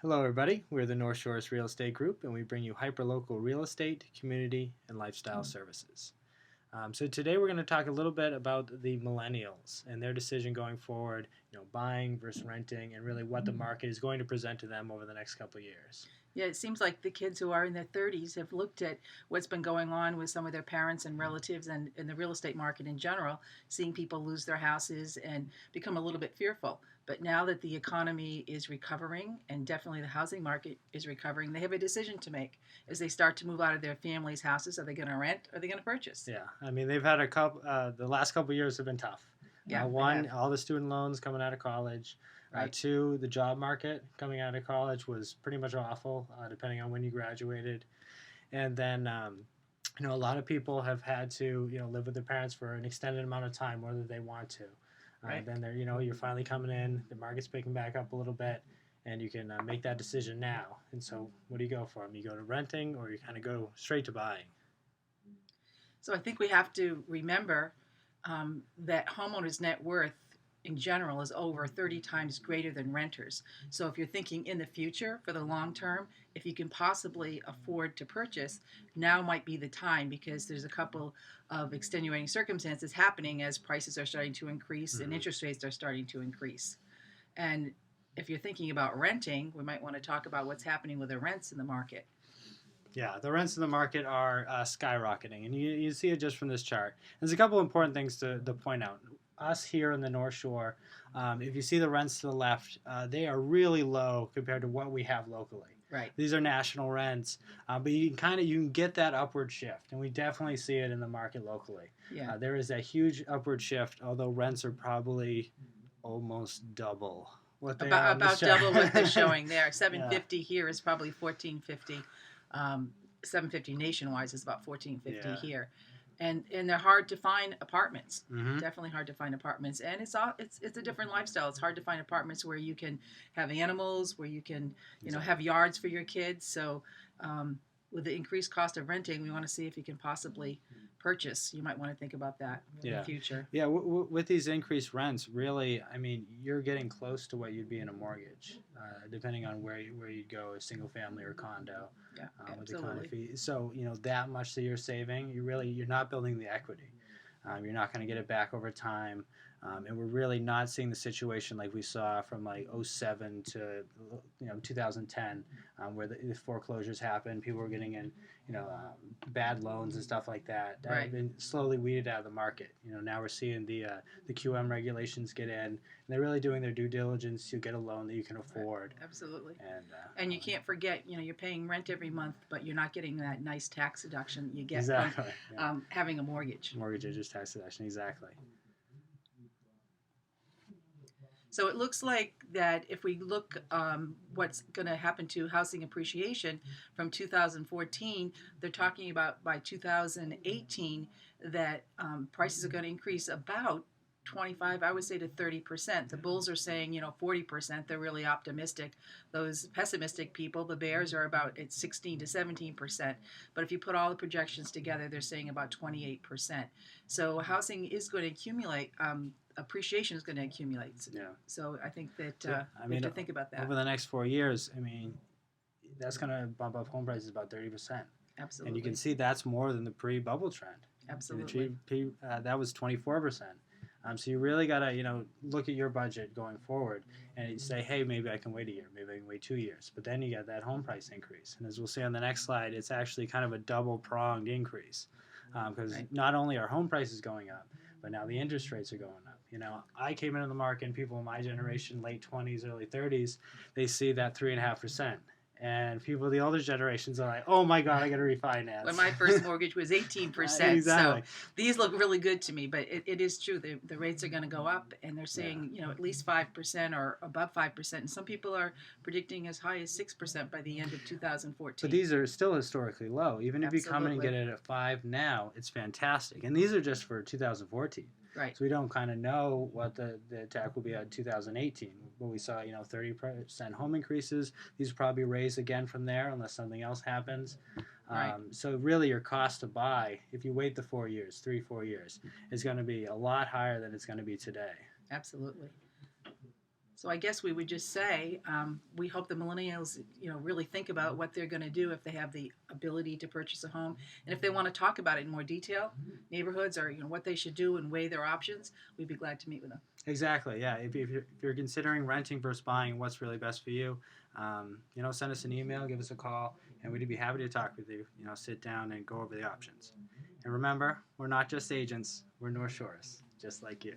Hello, everybody. We're the North Shores Real Estate Group, and we bring you hyperlocal real estate, community, and lifestyle services. So today we're going to talk a little bit about the millennials and their decision going forward, buying versus renting, and really what the market is going to present to them over the next couple of years. Yeah, it seems like the kids who are in their 30s have looked at what's been going on with some of their parents and relatives and in the real estate market in general, seeing people lose their houses and become a little bit fearful. But now that the economy is recovering and definitely the housing market is recovering, they have a decision to make as they start to move out of their family's houses. Are they going to rent? Or are they going to purchase? Yeah, I mean they've had a couple. The last couple of years have been tough. Yeah, they One, have. all the student loans coming out of college. Right. Two, the job market coming out of college was pretty much awful, depending on when you graduated. And then, a lot of people have had to, live with their parents for an extended amount of time, whether they want to. Right. Then they're, you're finally coming in, the market's picking back up a little bit, and you can make that decision now. And so, what do you go for? You go to renting, or you kind of go straight to buying? So I think we have to remember that homeowners' net worth in general is over 30 times greater than renters. So if you're thinking in the future for the long term, if you can possibly afford to purchase, now might be the time because there's a couple of extenuating circumstances happening as prices are starting to increase and interest rates are starting to increase. And if you're thinking about renting, we might want to talk about what's happening with the rents in the market. Yeah, the rents in the market are skyrocketing, and you see it just from this chart. There's a couple important things to point out. Us here in the North Shore, if you see the rents to the left, they are really low compared to what we have locally. Right. These are national rents, but you can get that upward shift, and we definitely see it in the market locally. Yeah. There is a huge upward shift, although rents are probably almost double what they are. About double what they're showing there. 750 here is probably 1450. 750 nationwide is about 1450 here, and they're hard to find apartments. Definitely hard to find apartments, and it's a different lifestyle. It's hard to find apartments where you can have animals, where you can have yards for your kids. So with the increased cost of renting, we want to see if you can possibly purchase. You might want to think about that in the future. Yeah, with these increased rents, really, I mean, you're getting close to what you'd be in a mortgage, depending on where you'd go, a single family or condo. Yeah, with the absolutely. condo fee. So that much that you're saving, you're not building the equity. You're not going to get it back over time. And we're really not seeing the situation like we saw from like '07 to 2010, where the foreclosures happened. People were getting in bad loans and stuff like that. That Right. have been slowly weeded out of the market. Now we're seeing the QM regulations get in. And they're really doing their due diligence to get a loan that you can afford. Right. Absolutely. And you can't forget, you're paying rent every month, but you're not getting that nice tax deduction you get exactly. from having a mortgage. Mortgage interest tax deduction, exactly. So it looks like that if we look what's going to happen to housing appreciation from 2014, they're talking about by 2018 that prices are going to increase about 25, I would say to 30%. The bulls are saying, 40%. They're really optimistic. Those pessimistic people, the bears, are about at 16 to 17%. But if you put all the projections together, they're saying about 28%. So housing is going to accumulate. Appreciation is going to accumulate. Yeah. So I think that we have to think about that. Over the next 4 years, I mean, that's going to bump up home prices about 30%. Absolutely. And you can see that's more than the pre-bubble trend. Absolutely. That was 24%. So you really got to, look at your budget going forward and say, hey, maybe I can wait a year, maybe I can wait 2 years. But then you get that home price increase. And as we'll see on the next slide, it's actually kind of a double-pronged increase because not only are home prices going up, but now the interest rates are going up. I came into the market and people in my generation, late 20s, early 30s, they see that 3.5%. And people of the older generations are like, oh my God, I got to refinance. When my first mortgage was 18%. Exactly. So these look really good to me, but it is true. The rates are going to go up, and they're saying, at least 5% or above 5%. And some people are predicting as high as 6% by the end of 2014. But these are still historically low. Even if you come in and get it at 5 now, it's fantastic. And these are just for 2014. Right. So we don't kind of know what the attack will be at 2018. But we saw, 30% home increases. These will probably raise again from there unless something else happens. Right. So really your cost to buy, if you wait the 4 years, 3-4 years, is going to be a lot higher than it's going to be today. Absolutely. So I guess we would just say we hope the millennials, really think about what they're going to do if they have the ability to purchase a home, and if they want to talk about it in more detail, neighborhoods or what they should do and weigh their options. We'd be glad to meet with them. Exactly. Yeah. If you're considering renting versus buying, what's really best for you, send us an email, give us a call, and we'd be happy to talk with you. Sit down and go over the options. And remember, we're not just agents. We're North Shores, just like you.